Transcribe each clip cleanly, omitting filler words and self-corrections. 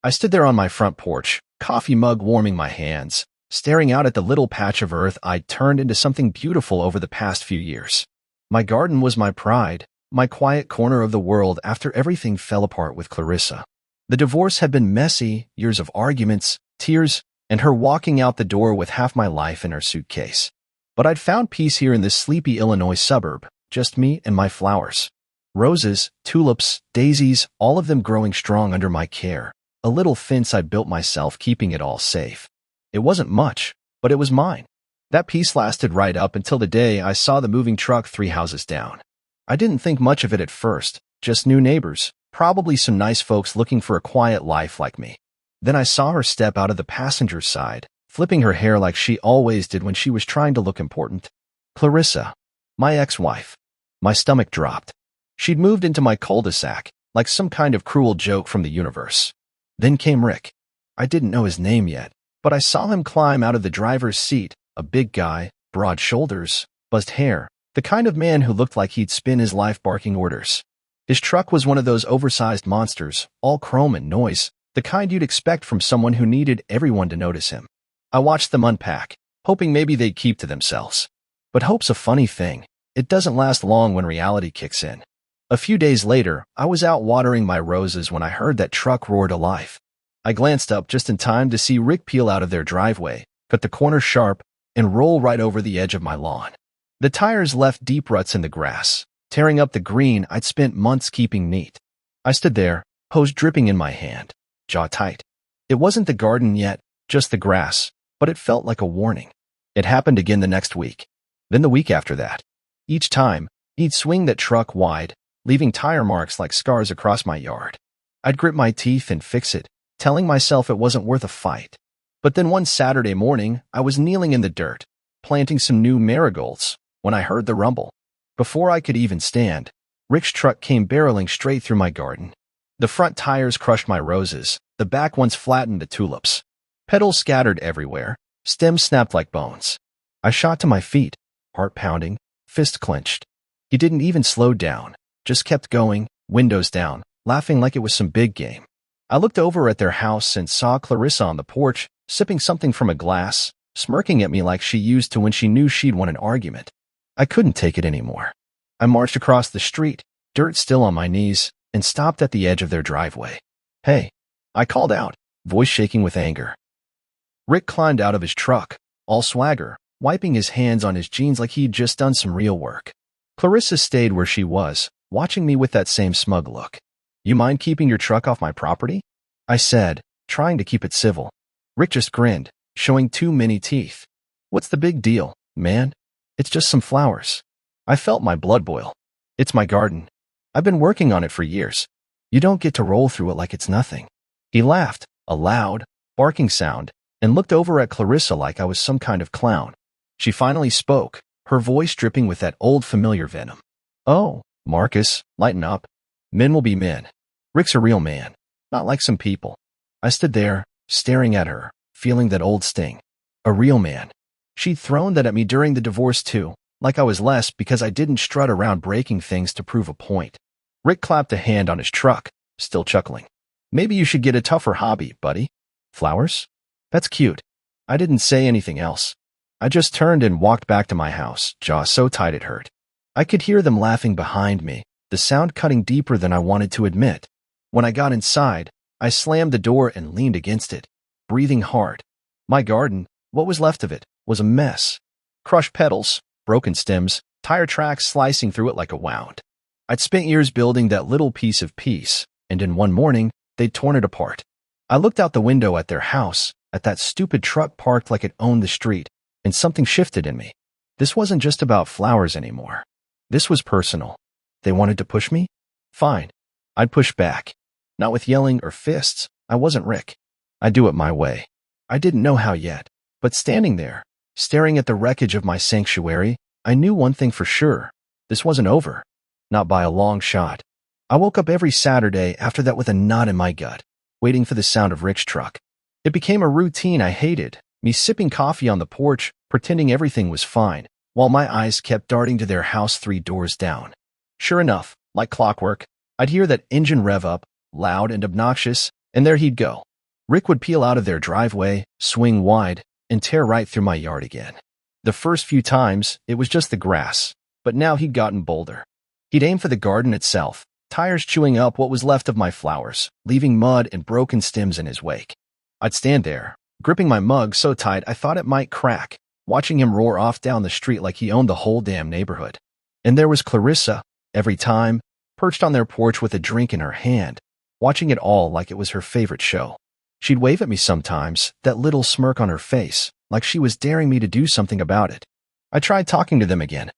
I stood there on my front porch, coffee mug warming my hands, staring out at the little patch of earth I'd turned into something beautiful over the past few years. My garden was my pride, my quiet corner of the world after everything fell apart with Clarissa. The divorce had been messy, years of arguments, tears, and her walking out the door with half my life in her suitcase. But I'd found peace here in this sleepy Illinois suburb, just me and my flowers. Roses, tulips, daisies, all of them growing strong under my care. A little fence I built myself, keeping it all safe. It wasn't much, but it was mine. That peace lasted right up until the day I saw the moving truck 3 houses down. I didn't think much of it at first, just new neighbors, probably some nice folks looking for a quiet life like me. Then I saw her step out of the passenger side, flipping her hair like she always did when she was trying to look important. Clarissa, my ex-wife. My stomach dropped. She'd moved into my cul-de-sac, like some kind of cruel joke from the universe. Then came Rick. I didn't know his name yet, but I saw him climb out of the driver's seat, a big guy, broad shoulders, buzzed hair, the kind of man who looked like he'd spend his life barking orders. His truck was one of those oversized monsters, all chrome and noise, the kind you'd expect from someone who needed everyone to notice him. I watched them unpack, hoping maybe they'd keep to themselves. But hope's a funny thing. It doesn't last long when reality kicks in. A few days later, I was out watering my roses when I heard that truck roar to life. I glanced up just in time to see Rick peel out of their driveway, cut the corner sharp, and roll right over the edge of my lawn. The tires left deep ruts in the grass, tearing up the green I'd spent months keeping neat. I stood there, hose dripping in my hand, jaw tight. It wasn't the garden yet, just the grass, but it felt like a warning. It happened again the next week, then the week after that. Each time, he'd swing that truck wide, leaving tire marks like scars across my yard. I'd grit my teeth and fix it, telling myself it wasn't worth a fight. But then one Saturday morning, I was kneeling in the dirt, planting some new marigolds, when I heard the rumble. Before I could even stand, Rick's truck came barreling straight through my garden. The front tires crushed my roses, the back ones flattened the tulips. Petals scattered everywhere, stems snapped like bones. I shot to my feet, heart pounding, fist clenched. He didn't even slow down, just kept going, windows down, laughing like it was some big game. I looked over at their house and saw Clarissa on the porch, sipping something from a glass, smirking at me like she used to when she knew she'd won an argument. I couldn't take it anymore. I marched across the street, dirt still on my knees, and stopped at the edge of their driveway. "Hey," I called out, voice shaking with anger. Rick climbed out of his truck, all swagger, wiping his hands on his jeans like he'd just done some real work. Clarissa stayed where she was, watching me with that same smug look. "You mind keeping your truck off my property?" I said, trying to keep it civil. Rick just grinned, showing too many teeth. "What's the big deal, man? It's just some flowers." I felt my blood boil. "It's my garden. I've been working on it for years. You don't get to roll through it like it's nothing." He laughed, a loud, barking sound, and looked over at Clarissa like I was some kind of clown. She finally spoke, her voice dripping with that old familiar venom. "Oh, Marcus, lighten up. Men will be men. Rick's a real man, not like some people." I stood there, staring at her, feeling that old sting. A real man. She'd thrown that at me during the divorce too, like I was less because I didn't strut around breaking things to prove a point. Rick clapped a hand on his truck, still chuckling. "Maybe you should get a tougher hobby, buddy." "Flowers? That's cute." I didn't say anything else. I just turned and walked back to my house, jaw so tight it hurt. I could hear them laughing behind me, the sound cutting deeper than I wanted to admit. When I got inside, I slammed the door and leaned against it, breathing hard. My garden, what was left of it, was a mess. Crushed petals, broken stems, tire tracks slicing through it like a wound. I'd spent years building that little piece of peace, and in one morning, they'd torn it apart. I looked out the window at their house, at that stupid truck parked like it owned the street, and something shifted in me. This wasn't just about flowers anymore. This was personal. They wanted to push me? Fine. I'd push back. Not with yelling or fists. I wasn't Rick. I'd do it my way. I didn't know how yet, but standing there, staring at the wreckage of my sanctuary, I knew one thing for sure. This wasn't over. Not by a long shot. I woke up every Saturday after that with a knot in my gut, waiting for the sound of Rick's truck. It became a routine I hated, me sipping coffee on the porch, pretending everything was fine, while my eyes kept darting to their house 3 doors down. Sure enough, like clockwork, I'd hear that engine rev up, loud and obnoxious, and there he'd go, Rick would peel out of their driveway, swing wide, and tear right through my yard again. The first few times, it was just the grass, but now he'd gotten bolder. He'd aim for the garden itself, tires chewing up what was left of my flowers, leaving mud and broken stems in his wake. I'd stand there, gripping my mug so tight I thought it might crack, watching him roar off down the street like he owned the whole damn neighborhood. And there was Clarissa, every time, perched on their porch with a drink in her hand, watching it all like it was her favorite show. She'd wave at me sometimes, that little smirk on her face, like she was daring me to do something about it. I tried talking to them again.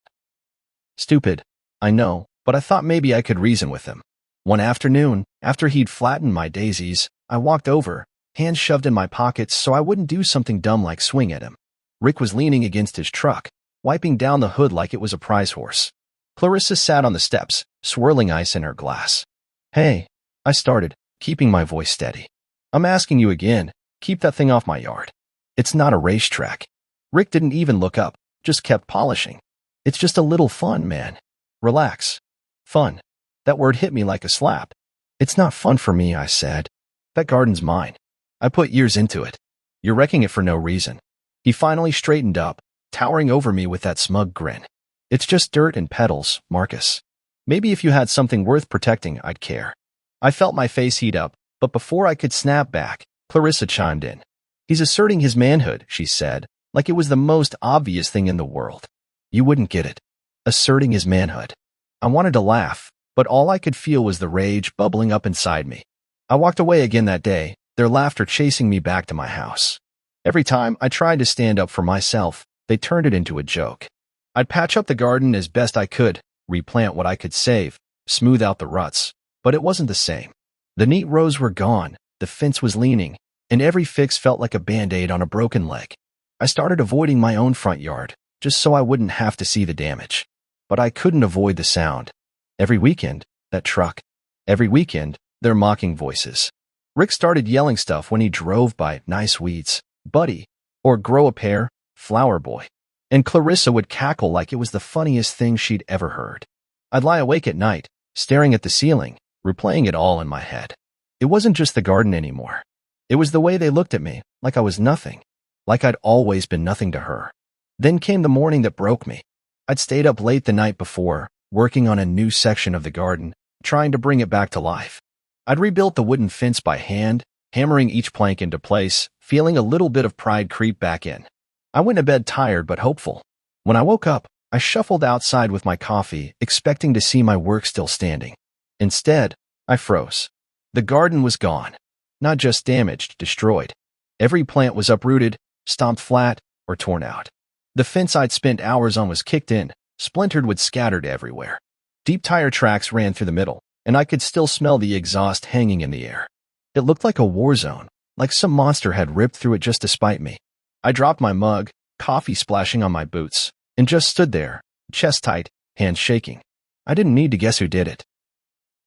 Stupid, I know, but I thought maybe I could reason with them. One afternoon, after he'd flattened my daisies, I walked over, hands shoved in my pockets so I wouldn't do something dumb like swing at him. Rick was leaning against his truck, wiping down the hood like it was a prize horse. Clarissa sat on the steps, swirling ice in her glass. Hey, I started, keeping my voice steady. I'm asking you again, keep that thing off my yard. It's not a racetrack. Rick didn't even look up, just kept polishing. It's just a little fun, man. Relax. Fun. That word hit me like a slap. It's not fun for me, I said. That garden's mine. I put years into it. You're wrecking it for no reason. He finally straightened up, towering over me with that smug grin. It's just dirt and petals, Marcus. Maybe if you had something worth protecting, I'd care. I felt my face heat up, but before I could snap back, Clarissa chimed in. He's asserting his manhood, she said, like it was the most obvious thing in the world. You wouldn't get it. Asserting his manhood. I wanted to laugh, but all I could feel was the rage bubbling up inside me. I walked away again that day, their laughter chasing me back to my house. Every time I tried to stand up for myself, they turned it into a joke. I'd patch up the garden as best I could, replant what I could save, smooth out the ruts, but it wasn't the same. The neat rows were gone, the fence was leaning, and every fix felt like a Band-Aid on a broken leg. I started avoiding my own front yard, just so I wouldn't have to see the damage. But I couldn't avoid the sound. Every weekend, that truck. Every weekend, their mocking voices. Rick started yelling stuff when he drove by, nice weeds, buddy, or grow a pair, flower boy. And Clarissa would cackle like it was the funniest thing she'd ever heard. I'd lie awake at night, staring at the ceiling, replaying it all in my head. It wasn't just the garden anymore. It was the way they looked at me, like I was nothing, like I'd always been nothing to her. Then came the morning that broke me. I'd stayed up late the night before, working on a new section of the garden, trying to bring it back to life. I'd rebuilt the wooden fence by hand, hammering each plank into place, feeling a little bit of pride creep back in. I went to bed tired but hopeful. When I woke up, I shuffled outside with my coffee, expecting to see my work still standing. Instead, I froze. The garden was gone. Not just damaged, destroyed. Every plant was uprooted, stomped flat, or torn out. The fence I'd spent hours on was kicked in, splintered wood scattered everywhere. Deep tire tracks ran through the middle, and I could still smell the exhaust hanging in the air. It looked like a war zone, like some monster had ripped through it just to spite me. I dropped my mug, coffee splashing on my boots, and just stood there, chest tight, hands shaking. I didn't need to guess who did it.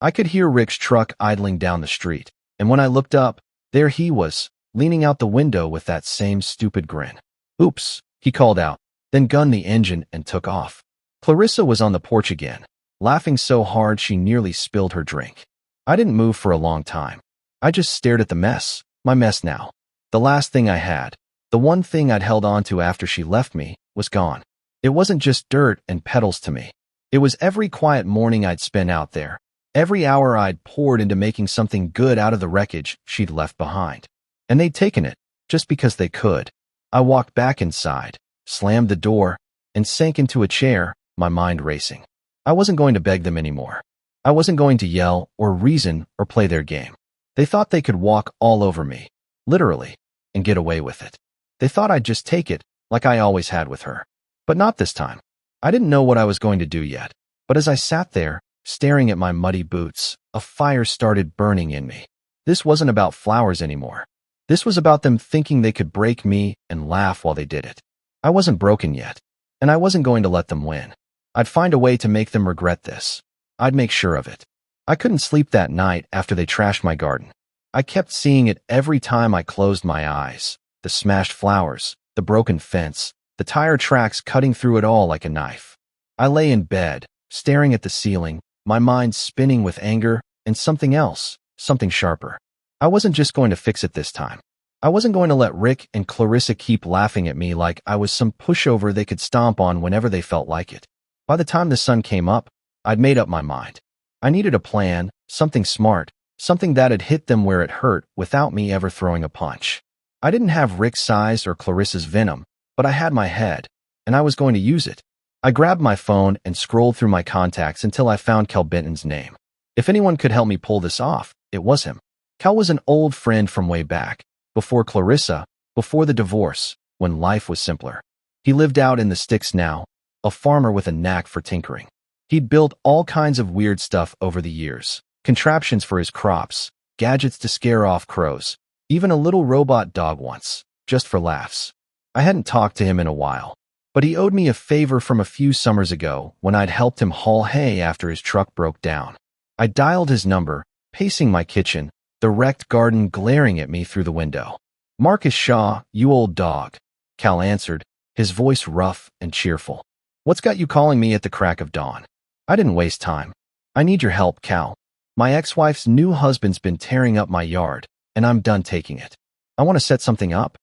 I could hear Rick's truck idling down the street, and when I looked up, there he was, leaning out the window with that same stupid grin. Oops, he called out, then gunned the engine and took off. Clarissa was on the porch again, laughing so hard she nearly spilled her drink. I didn't move for a long time. I just stared at the mess, my mess now. The last thing I had, the one thing I'd held on to after she left me, was gone. It wasn't just dirt and petals to me. It was every quiet morning I'd spent out there, every hour I'd poured into making something good out of the wreckage she'd left behind. And they'd taken it, just because they could. I walked back inside, slammed the door, and sank into a chair, my mind racing. I wasn't going to beg them anymore. I wasn't going to yell or reason or play their game. They thought they could walk all over me, literally, and get away with it. They thought I'd just take it, like I always had with her. But not this time. I didn't know what I was going to do yet, but as I sat there, staring at my muddy boots, a fire started burning in me. This wasn't about flowers anymore. This was about them thinking they could break me and laugh while they did it. I wasn't broken yet, and I wasn't going to let them win. I'd find a way to make them regret this. I'd make sure of it. I couldn't sleep that night after they trashed my garden. I kept seeing it every time I closed my eyes. The smashed flowers, the broken fence, the tire tracks cutting through it all like a knife. I lay in bed, staring at the ceiling, my mind spinning with anger and something else, something sharper. I wasn't just going to fix it this time. I wasn't going to let Rick and Clarissa keep laughing at me like I was some pushover they could stomp on whenever they felt like it. By the time the sun came up, I'd made up my mind. I needed a plan, something smart, something that'd hit them where it hurt without me ever throwing a punch. I didn't have Rick's size or Clarissa's venom, but I had my head, and I was going to use it. I grabbed my phone and scrolled through my contacts until I found Cal Benton's name. If anyone could help me pull this off, it was him. Cal was an old friend from way back, before Clarissa, before the divorce, when life was simpler. He lived out in the sticks now, a farmer with a knack for tinkering. He'd built all kinds of weird stuff over the years, contraptions for his crops, gadgets to scare off crows, even a little robot dog once, just for laughs. I hadn't talked to him in a while, but he owed me a favor from a few summers ago when I'd helped him haul hay after his truck broke down. I dialed his number, pacing my kitchen, the wrecked garden glaring at me through the window. "Marcus Shaw, you old dog," Cal answered, his voice rough and cheerful. "What's got you calling me at the crack of dawn?" I didn't waste time. "I need your help, Cal. My ex-wife's new husband's been tearing up my yard, and I'm done taking it. I want to set something up.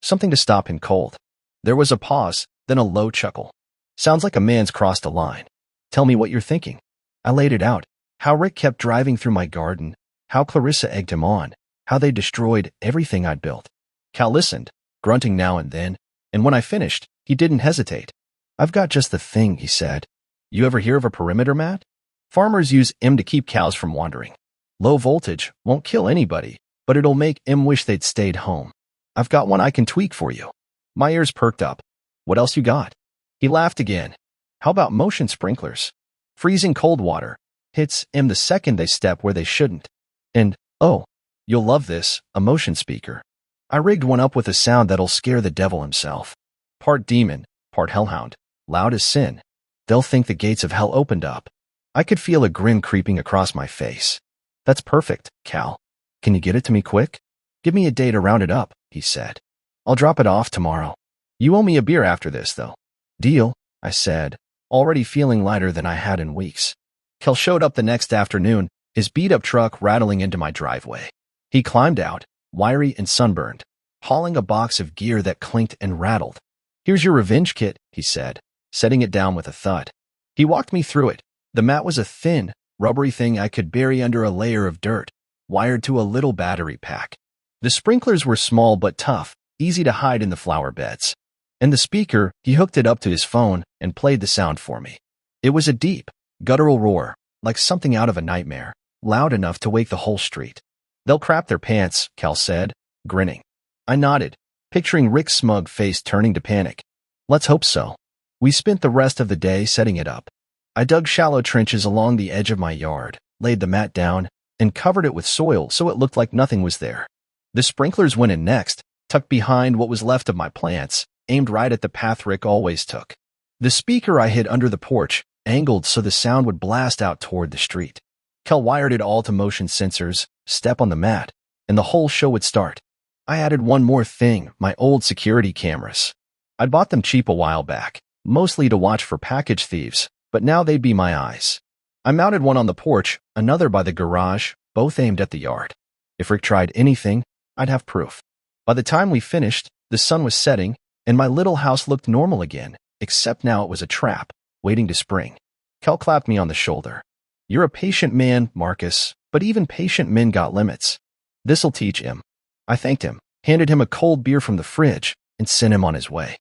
Something to stop him cold." There was a pause, then a low chuckle. "Sounds like a man's crossed a line. Tell me what you're thinking." I laid it out. How Rick kept driving through my garden, how Clarissa egged him on, how they destroyed everything I'd built. Cal listened, grunting now and then, and when I finished, he didn't hesitate. "I've got just the thing," he said. "You ever hear of a perimeter mat? Farmers use 'em to keep cows from wandering. Low voltage won't kill anybody, but it'll make 'em wish they'd stayed home. I've got one I can tweak for you." My ears perked up. "What else you got?" He laughed again. "How about motion sprinklers? Freezing cold water hits 'em the second they step where they shouldn't. And, oh, you'll love this, a motion speaker. I rigged one up with a sound that'll scare the devil himself. Part demon, part hellhound, loud as sin. They'll think the gates of hell opened up." I could feel a grin creeping across my face. "That's perfect, Cal. Can you get it to me quick?" "Give me a day to round it up," he said. "I'll drop it off tomorrow. You owe me a beer after this, though." "Deal," I said, already feeling lighter than I had in weeks. Cal showed up the next afternoon, his beat-up truck rattling into my driveway. He climbed out, wiry and sunburned, hauling a box of gear that clinked and rattled. "Here's your revenge kit," he said, setting it down with a thud. He walked me through it. The mat was a thin, rubbery thing I could bury under a layer of dirt, wired to a little battery pack. The sprinklers were small but tough, easy to hide in the flower beds. And the speaker, he hooked it up to his phone and played the sound for me. It was a deep, guttural roar, like something out of a nightmare, loud enough to wake the whole street. "They'll crap their pants," Cal said, grinning. I nodded, picturing Rick's smug face turning to panic. "Let's hope so." We spent the rest of the day setting it up. I dug shallow trenches along the edge of my yard, laid the mat down, and covered it with soil so it looked like nothing was there. The sprinklers went in next, tucked behind what was left of my plants, aimed right at the path Rick always took. The speaker I hid under the porch, angled so the sound would blast out toward the street. Cal wired it all to motion sensors, step on the mat, and the whole show would start. I added one more thing, my old security cameras. I'd bought them cheap a while back, mostly to watch for package thieves, but now they'd be my eyes. I mounted one on the porch, another by the garage, both aimed at the yard. If Rick tried anything, I'd have proof. By the time we finished, the sun was setting, and my little house looked normal again, except now it was a trap, waiting to spring. Cal clapped me on the shoulder. "You're a patient man, Marcus, but even patient men got limits. This'll teach him." I thanked him, handed him a cold beer from the fridge, and sent him on his way.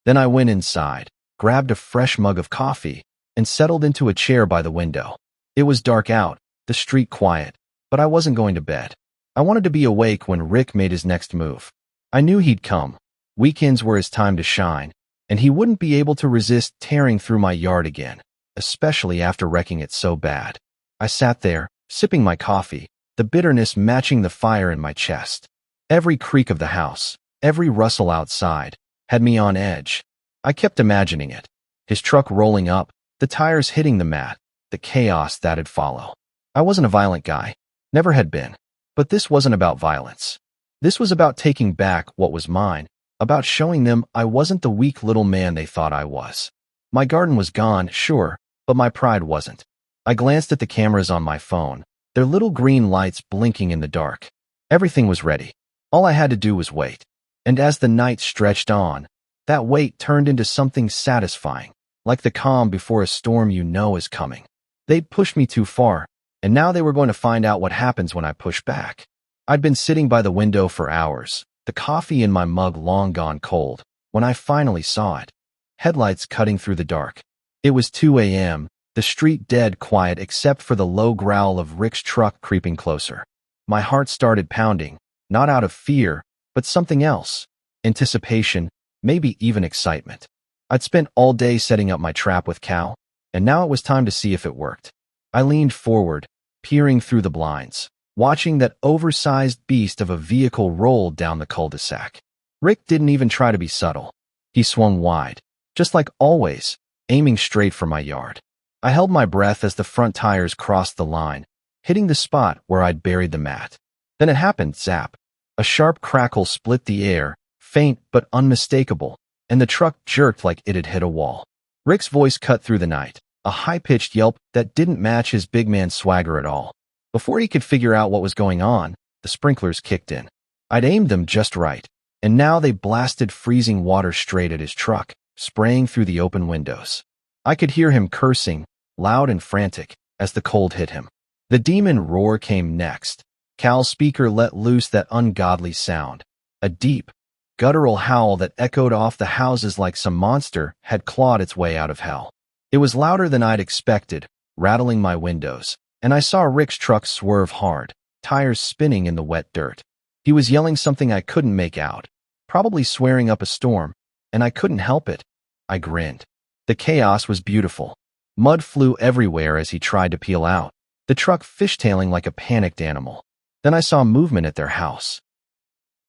Then I went inside, grabbed a fresh mug of coffee, and settled into a chair by the window. It was dark out, the street quiet, but I wasn't going to bed. I wanted to be awake when Rick made his next move. I knew he'd come. Weekends were his time to shine, and he wouldn't be able to resist tearing through my yard again, especially after wrecking it so bad. I sat there, sipping my coffee, the bitterness matching the fire in my chest. Every creak of the house, every rustle outside, had me on edge. I kept imagining it. His truck rolling up, the tires hitting the mat, the chaos that'd follow. I wasn't a violent guy, never had been. But this wasn't about violence. This was about taking back what was mine, about showing them I wasn't the weak little man they thought I was. My garden was gone, sure, but my pride wasn't. I glanced at the cameras on my phone, their little green lights blinking in the dark. Everything was ready. All I had to do was wait. And as the night stretched on, that wait turned into something satisfying, like the calm before a storm you know is coming. They'd pushed me too far, and now they were going to find out what happens when I push back. I'd been sitting by the window for hours, the coffee in my mug long gone cold, when I finally saw it. Headlights cutting through the dark. It was 2 a.m., the street dead quiet except for the low growl of Rick's truck creeping closer. My heart started pounding, not out of fear, but something else. Anticipation, maybe even excitement. I'd spent all day setting up my trap with Cal, and now it was time to see if it worked. I leaned forward, peering through the blinds, watching that oversized beast of a vehicle roll down the cul-de-sac. Rick didn't even try to be subtle. He swung wide, just like always, aiming straight for my yard. I held my breath as the front tires crossed the line, hitting the spot where I'd buried the mat. Then it happened, zap. A sharp crackle split the air, faint but unmistakable, and the truck jerked like it had hit a wall. Rick's voice cut through the night, a high-pitched yelp that didn't match his big man swagger at all. Before he could figure out what was going on, the sprinklers kicked in. I'd aimed them just right, and now they blasted freezing water straight at his truck, spraying through the open windows. I could hear him cursing, loud and frantic, as the cold hit him. The demon roar came next. Cal's speaker let loose that ungodly sound, a deep, guttural howl that echoed off the houses like some monster had clawed its way out of hell. It was louder than I'd expected, rattling my windows, and I saw Rick's truck swerve hard, tires spinning in the wet dirt. He was yelling something I couldn't make out, probably swearing up a storm, and I couldn't help it. I grinned. The chaos was beautiful. Mud flew everywhere as he tried to peel out, the truck fishtailing like a panicked animal. Then I saw movement at their house.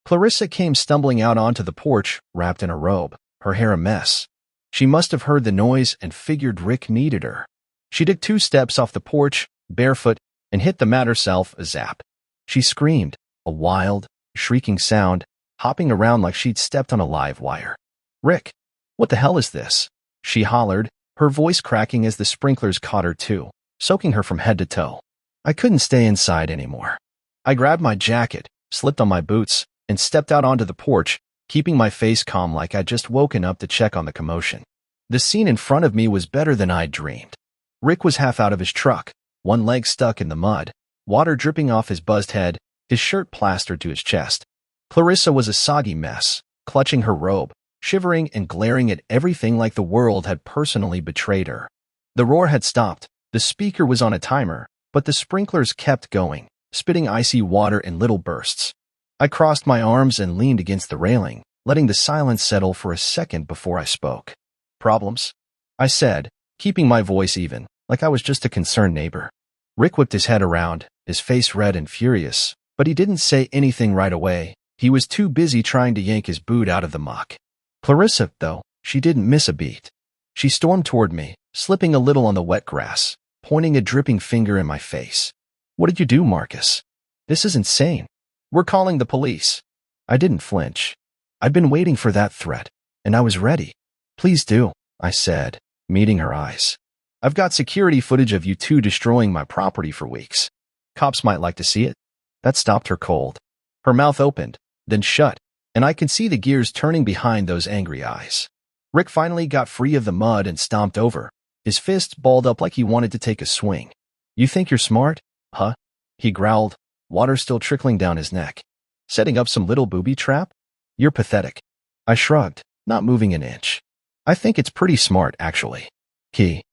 Clarissa came stumbling out onto the porch, wrapped in a robe, her hair a mess. She must have heard the noise and figured Rick needed her. She took 2 steps off the porch, barefoot, and hit the mat herself, a zap. She screamed, a wild, shrieking sound, hopping around like she'd stepped on a live wire. "Rick, what the hell is this?" she hollered, her voice cracking as the sprinklers caught her too, soaking her from head to toe. I couldn't stay inside anymore. I grabbed my jacket, slipped on my boots, and stepped out onto the porch, keeping my face calm like I'd just woken up to check on the commotion. The scene in front of me was better than I'd dreamed. Rick was half out of his truck, one leg stuck in the mud, water dripping off his buzzed head, his shirt plastered to his chest. Clarissa was a soggy mess, clutching her robe, shivering and glaring at everything like the world had personally betrayed her. The roar had stopped, the speaker was on a timer, but the sprinklers kept going, spitting icy water in little bursts. I crossed my arms and leaned against the railing, letting the silence settle for a second before I spoke. "Problems?" I said, keeping my voice even, like I was just a concerned neighbor. Rick whipped his head around, his face red and furious, but he didn't say anything right away. He was too busy trying to yank his boot out of the muck. Clarissa, though, she didn't miss a beat. She stormed toward me, slipping a little on the wet grass, pointing a dripping finger in my face. "What did you do, Marcus? This is insane. We're calling the police." I didn't flinch. I'd been waiting for that threat, and I was ready. "Please do," I said, meeting her eyes. "I've got security footage of you two destroying my property for weeks. Cops might like to see it." That stopped her cold. Her mouth opened, then shut, and I could see the gears turning behind those angry eyes. Rick finally got free of the mud and stomped over, his fists balled up like he wanted to take a swing. "You think you're smart, huh?" he growled, water still trickling down his neck. "Setting up some little booby trap? You're pathetic." I shrugged, not moving an inch. "I think it's pretty smart, actually. Key.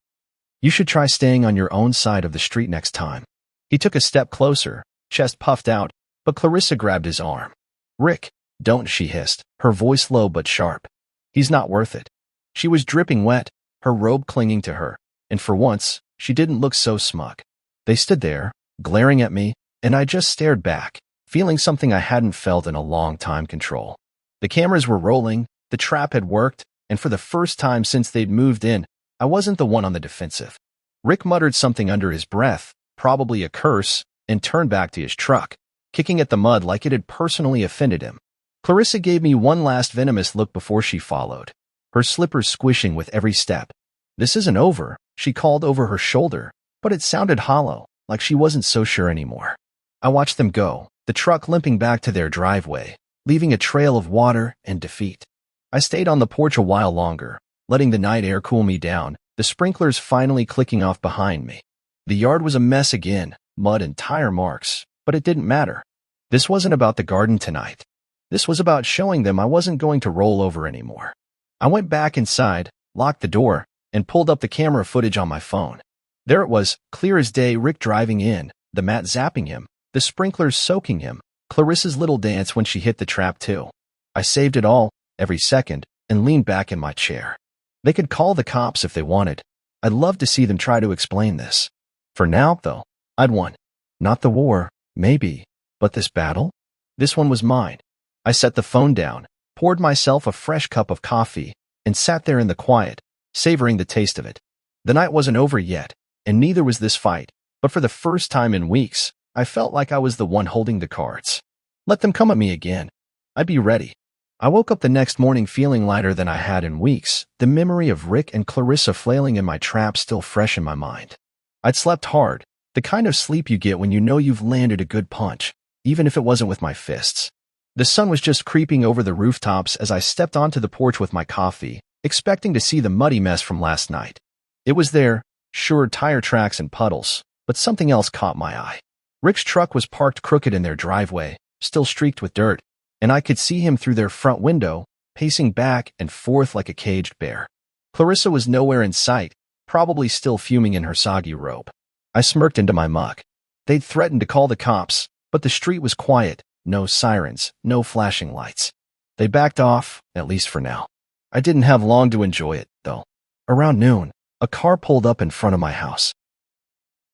You should try staying on your own side of the street next time." He took a step closer, chest puffed out, but Clarissa grabbed his arm. "Rick, don't," she hissed, her voice low but sharp. "He's not worth it." She was dripping wet, her robe clinging to her, and for once, she didn't look so smug. They stood there, glaring at me, and I just stared back, feeling something I hadn't felt in a long time: control. The cameras were rolling, the trap had worked, and for the first time since they'd moved in, I wasn't the one on the defensive. Rick muttered something under his breath, probably a curse, and turned back to his truck, kicking at the mud like it had personally offended him. Clarissa gave me one last venomous look before she followed, her slippers squishing with every step. "This isn't over," she called over her shoulder, but it sounded hollow, like she wasn't so sure anymore. I watched them go, the truck limping back to their driveway, leaving a trail of water and defeat. I stayed on the porch a while longer, letting the night air cool me down, the sprinklers finally clicking off behind me. The yard was a mess again, mud and tire marks, but it didn't matter. This wasn't about the garden tonight. This was about showing them I wasn't going to roll over anymore. I went back inside, locked the door, and pulled up the camera footage on my phone. There it was, clear as day, Rick driving in, the mat zapping him, the sprinklers soaking him, Clarissa's little dance when she hit the trap too. I saved it all, every second, and leaned back in my chair. They could call the cops if they wanted. I'd love to see them try to explain this. For now, though, I'd won. Not the war, maybe, but this battle? This one was mine. I set the phone down, poured myself a fresh cup of coffee, and sat there in the quiet, savoring the taste of it. The night wasn't over yet, and neither was this fight, but for the first time in weeks, I felt like I was the one holding the cards. Let them come at me again. I'd be ready. I woke up the next morning feeling lighter than I had in weeks, the memory of Rick and Clarissa flailing in my trap still fresh in my mind. I'd slept hard, the kind of sleep you get when you know you've landed a good punch, even if it wasn't with my fists. The sun was just creeping over the rooftops as I stepped onto the porch with my coffee, expecting to see the muddy mess from last night. It was there, sure, tire tracks and puddles, but something else caught my eye. Rick's truck was parked crooked in their driveway, still streaked with dirt, and I could see him through their front window, pacing back and forth like a caged bear. Clarissa was nowhere in sight, probably still fuming in her soggy robe. I smirked into my mug. They'd threatened to call the cops, but the street was quiet, no sirens, no flashing lights. They backed off, at least for now. I didn't have long to enjoy it, though. Around noon, a car pulled up in front of my house.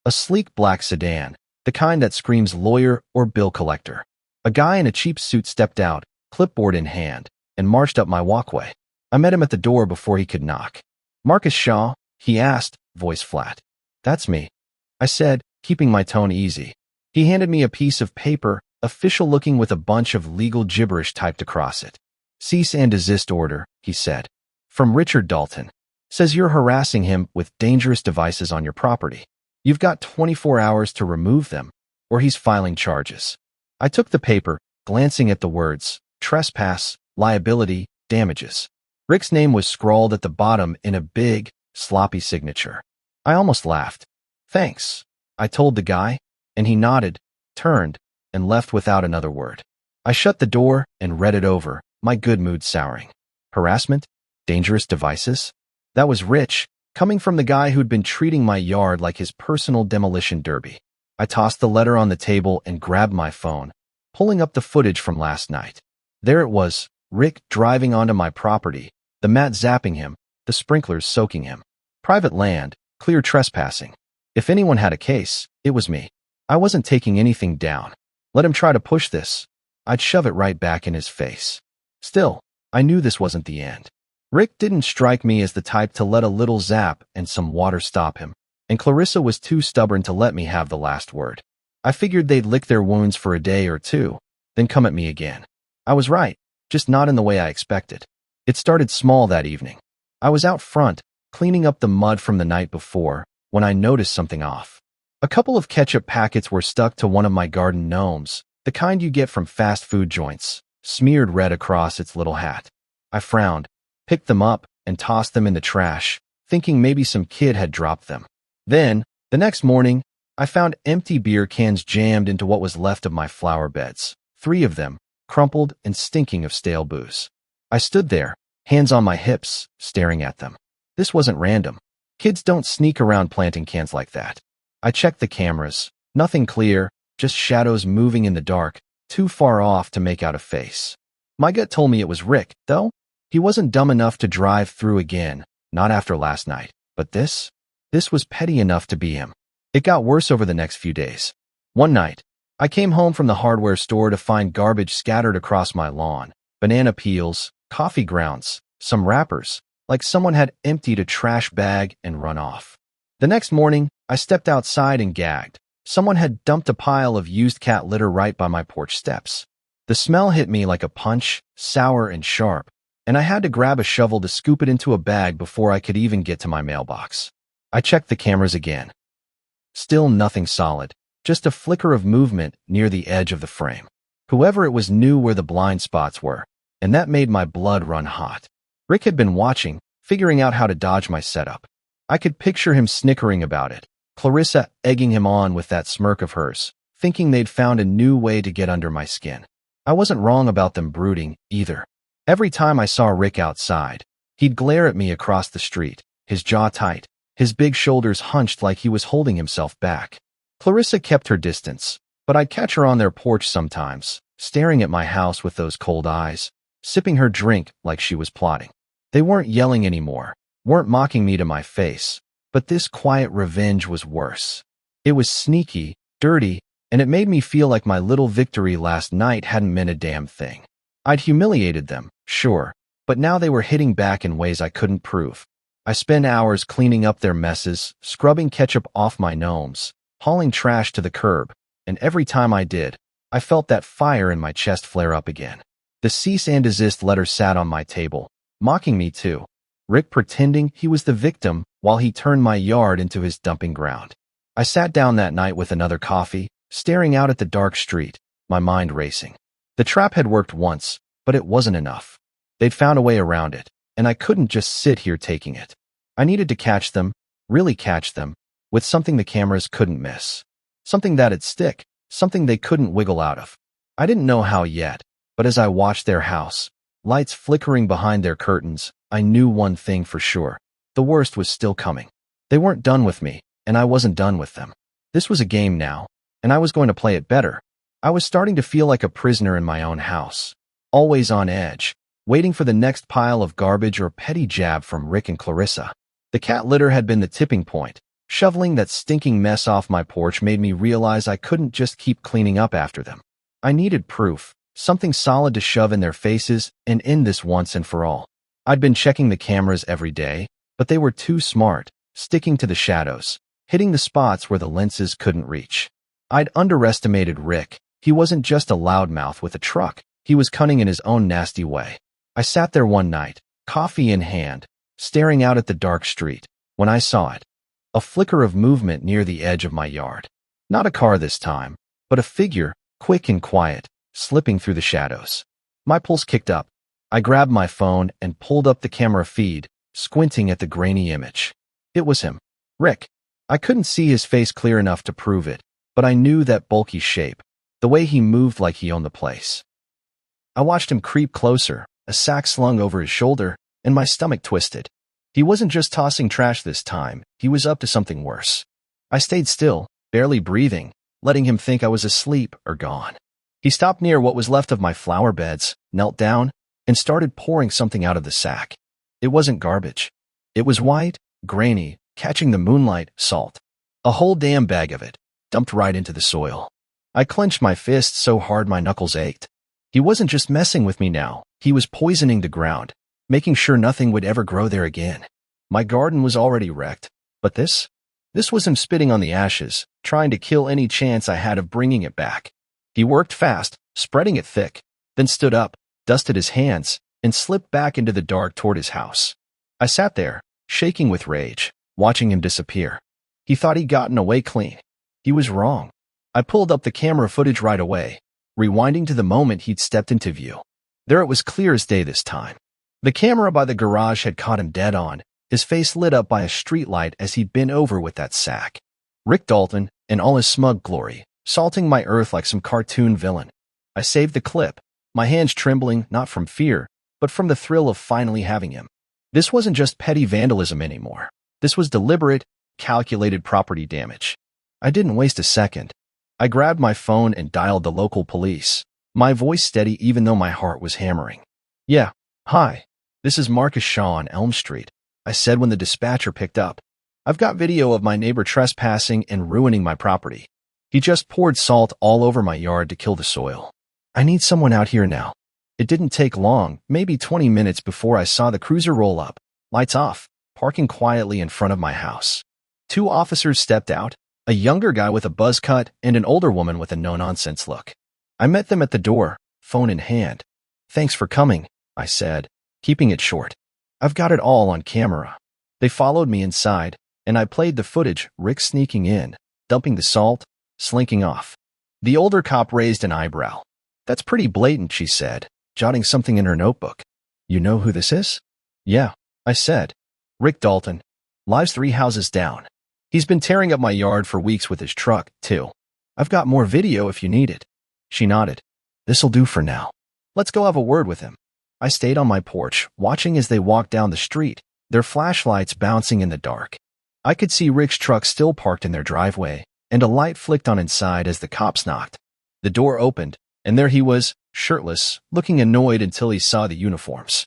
A sleek black sedan, the kind that screams lawyer or bill collector. A guy in a cheap suit stepped out, clipboard in hand, and marched up my walkway. I met him at the door before he could knock. "Marcus Shaw?" he asked, voice flat. "That's me," I said, keeping my tone easy. He handed me a piece of paper, official looking with a bunch of legal gibberish typed across it. "Cease and desist order," he said. "From Richard Dalton. Says you're harassing him with dangerous devices on your property. You've got 24 hours to remove them, or he's filing charges." I took the paper, glancing at the words, trespass, liability, damages. Rick's name was scrawled at the bottom in a big, sloppy signature. I almost laughed. "Thanks," I told the guy, and he nodded, turned, and left without another word. I shut the door and read it over, my good mood souring. Harassment? Dangerous devices? That was rich, coming from the guy who'd been treating my yard like his personal demolition derby. I tossed the letter on the table and grabbed my phone, pulling up the footage from last night. There it was, Rick driving onto my property, the mat zapping him, the sprinklers soaking him. Private land, clear trespassing. If anyone had a case, it was me. I wasn't taking anything down. Let him try to push this. I'd shove it right back in his face. Still, I knew this wasn't the end. Rick didn't strike me as the type to let a little zap and some water stop him, and Clarissa was too stubborn to let me have the last word. I figured they'd lick their wounds for a day or two, then come at me again. I was right, just not in the way I expected. It started small that evening. I was out front, cleaning up the mud from the night before, when I noticed something off. A couple of ketchup packets were stuck to one of my garden gnomes, the kind you get from fast food joints, smeared red across its little hat. I frowned, picked them up, and tossed them in the trash, thinking maybe some kid had dropped them. Then, the next morning, I found empty beer cans jammed into what was left of my flower beds, 3 of them, crumpled and stinking of stale booze. I stood there, hands on my hips, staring at them. This wasn't random. Kids don't sneak around planting cans like that. I checked the cameras. Nothing clear, just shadows moving in the dark, too far off to make out a face. My gut told me it was Rick, though. He wasn't dumb enough to drive through again, not after last night. But this was petty enough to be him. It got worse over the next few days. One night, I came home from the hardware store to find garbage scattered across my lawn. Banana peels, coffee grounds, some wrappers, like someone had emptied a trash bag and run off. The next morning, I stepped outside and gagged. Someone had dumped a pile of used cat litter right by my porch steps. The smell hit me like a punch, sour and sharp, and I had to grab a shovel to scoop it into a bag before I could even get to my mailbox. I checked the cameras again. Still nothing solid, just a flicker of movement near the edge of the frame. Whoever it was knew where the blind spots were, and that made my blood run hot. Rick had been watching, figuring out how to dodge my setup. I could picture him snickering about it, Clarissa egging him on with that smirk of hers, thinking they'd found a new way to get under my skin. I wasn't wrong about them brooding, either. Every time I saw Rick outside, he'd glare at me across the street, his jaw tight, his big shoulders hunched like he was holding himself back. Clarissa kept her distance, but I'd catch her on their porch sometimes, staring at my house with those cold eyes, sipping her drink like she was plotting. They weren't yelling anymore, weren't mocking me to my face, but this quiet revenge was worse. It was sneaky, dirty, and it made me feel like my little victory last night hadn't meant a damn thing. I'd humiliated them, sure, but now they were hitting back in ways I couldn't prove. I spent hours cleaning up their messes, scrubbing ketchup off my gnomes, hauling trash to the curb, and every time I did, I felt that fire in my chest flare up again. The cease and desist letter sat on my table, mocking me too. Rick pretending he was the victim while he turned my yard into his dumping ground. I sat down that night with another coffee, staring out at the dark street, my mind racing. The trap had worked once, but it wasn't enough. They'd found a way around it, and I couldn't just sit here taking it. I needed to catch them, really catch them, with something the cameras couldn't miss. Something that'd stick, something they couldn't wiggle out of. I didn't know how yet, but as I watched their house, lights flickering behind their curtains, I knew one thing for sure. The worst was still coming. They weren't done with me, and I wasn't done with them. This was a game now, and I was going to play it better. I was starting to feel like a prisoner in my own house, always on edge, waiting for the next pile of garbage or petty jab from Rick and Clarissa. The cat litter had been the tipping point. Shoveling that stinking mess off my porch made me realize I couldn't just keep cleaning up after them. I needed proof, something solid to shove in their faces and end this once and for all. I'd been checking the cameras every day, but they were too smart, sticking to the shadows, hitting the spots where the lenses couldn't reach. I'd underestimated Rick. He wasn't just a loudmouth with a truck. He was cunning in his own nasty way. I sat there one night, coffee in hand, staring out at the dark street, when I saw it. A flicker of movement near the edge of my yard. Not a car this time, but a figure, quick and quiet, slipping through the shadows. My pulse kicked up. I grabbed my phone and pulled up the camera feed, squinting at the grainy image. It was him. Rick. I couldn't see his face clear enough to prove it, but I knew that bulky shape, the way he moved like he owned the place. I watched him creep closer, a sack slung over his shoulder, and my stomach twisted. He wasn't just tossing trash this time, he was up to something worse. I stayed still, barely breathing, letting him think I was asleep or gone. He stopped near what was left of my flower beds, knelt down, and started pouring something out of the sack. It wasn't garbage. It was white, grainy, catching the moonlight, salt. A whole damn bag of it, dumped right into the soil. I clenched my fists so hard my knuckles ached. He wasn't just messing with me now, he was poisoning the ground, making sure nothing would ever grow there again. My garden was already wrecked, but this was him spitting on the ashes, trying to kill any chance I had of bringing it back. He worked fast, spreading it thick, then stood up, dusted his hands, and slipped back into the dark toward his house. I sat there, shaking with rage, watching him disappear. He thought he'd gotten away clean. He was wrong. I pulled up the camera footage right away, rewinding to the moment he'd stepped into view. There it was clear as day this time. The camera by the garage had caught him dead on, his face lit up by a streetlight as he'd been over with that sack. Rick Dalton, in all his smug glory, salting my earth like some cartoon villain. I saved the clip, my hands trembling not from fear, but from the thrill of finally having him. This wasn't just petty vandalism anymore. This was deliberate, calculated property damage. I didn't waste a second. I grabbed my phone and dialed the local police, my voice steady even though my heart was hammering. Yeah, hi. This is Marcus Shaw on Elm Street, I said when the dispatcher picked up. I've got video of my neighbor trespassing and ruining my property. He just poured salt all over my yard to kill the soil. I need someone out here now. It didn't take long, maybe 20 minutes before I saw the cruiser roll up, lights off, parking quietly in front of my house. 2 officers stepped out, a younger guy with a buzz cut and an older woman with a no-nonsense look. I met them at the door, phone in hand. Thanks for coming, I said, keeping it short. I've got it all on camera. They followed me inside, and I played the footage, Rick sneaking in, dumping the salt, slinking off. The older cop raised an eyebrow. "That's pretty blatant," she said, jotting something in her notebook. "You know who this is?" "Yeah," I said. "Rick Dalton. Lives 3 houses down. He's been tearing up my yard for weeks with his truck, too. I've got more video if you need it." She nodded. "This'll do for now. Let's go have a word with him." I stayed on my porch, watching as they walked down the street, their flashlights bouncing in the dark. I could see Rick's truck still parked in their driveway, and a light flicked on inside as the cops knocked. The door opened, and there he was, shirtless, looking annoyed until he saw the uniforms.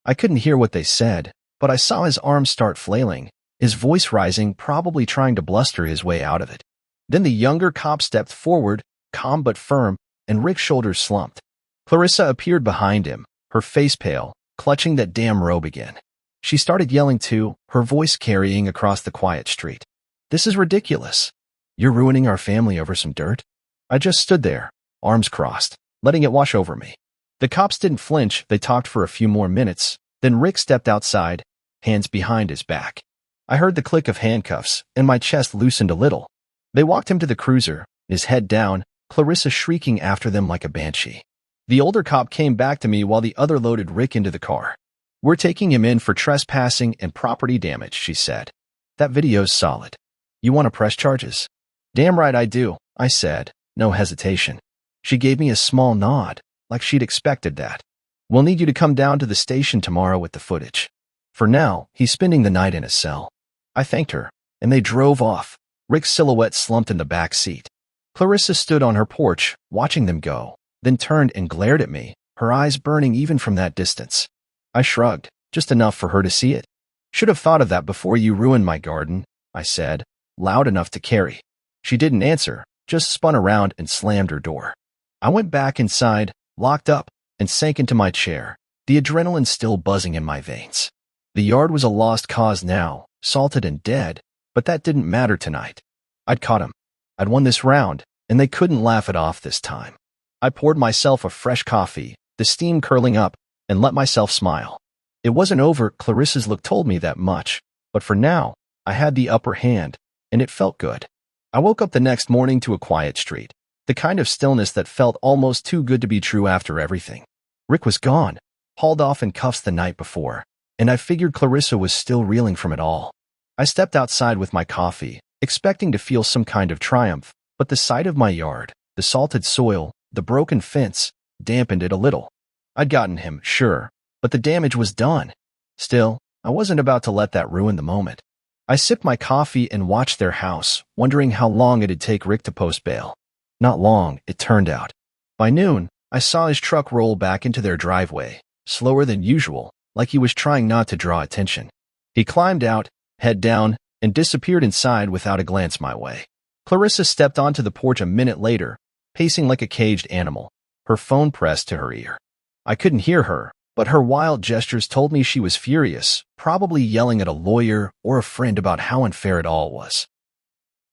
I couldn't hear what they said, but I saw his arms start flailing, his voice rising, probably trying to bluster his way out of it. Then the younger cop stepped forward, calm but firm, and Rick's shoulders slumped. Clarissa appeared behind him, her face pale, clutching that damn robe again. She started yelling too, her voice carrying across the quiet street. "This is ridiculous. You're ruining our family over some dirt?" I just stood there, arms crossed, letting it wash over me. The cops didn't flinch. They talked for a few more minutes. Then Rick stepped outside, hands behind his back. I heard the click of handcuffs, and my chest loosened a little. They walked him to the cruiser, his head down, Clarissa shrieking after them like a banshee. The older cop came back to me while the other loaded Rick into the car. "We're taking him in for trespassing and property damage," she said. "That video's solid. You want to press charges?" "Damn right I do," I said, no hesitation. She gave me a small nod, like she'd expected that. "We'll need you to come down to the station tomorrow with the footage. For now, he's spending the night in a cell." I thanked her, and they drove off, Rick's silhouette slumped in the back seat. Clarissa stood on her porch, watching them go, then turned and glared at me, her eyes burning even from that distance. I shrugged, just enough for her to see it. "Should have thought of that before you ruined my garden," I said, loud enough to carry. She didn't answer, just spun around and slammed her door. I went back inside, locked up, and sank into my chair, the adrenaline still buzzing in my veins. The yard was a lost cause now, salted and dead, but that didn't matter tonight. I'd caught him. I'd won this round, and they couldn't laugh it off this time. I poured myself a fresh coffee, the steam curling up, and let myself smile. It wasn't over. Clarissa's look told me that much, but for now, I had the upper hand, and it felt good. I woke up the next morning to a quiet street, the kind of stillness that felt almost too good to be true after everything. Rick was gone, hauled off in cuffs the night before, and I figured Clarissa was still reeling from it all. I stepped outside with my coffee, expecting to feel some kind of triumph, but the sight of my yard, the salted soil, the broken fence, dampened it a little. I'd gotten him, sure, but the damage was done. Still, I wasn't about to let that ruin the moment. I sipped my coffee and watched their house, wondering how long it'd take Rick to post bail. Not long, it turned out. By noon, I saw his truck roll back into their driveway, slower than usual, like he was trying not to draw attention. He climbed out, head down, and disappeared inside without a glance my way. Clarissa stepped onto the porch a minute later, pacing like a caged animal, her phone pressed to her ear. I couldn't hear her, but her wild gestures told me she was furious, probably yelling at a lawyer or a friend about how unfair it all was.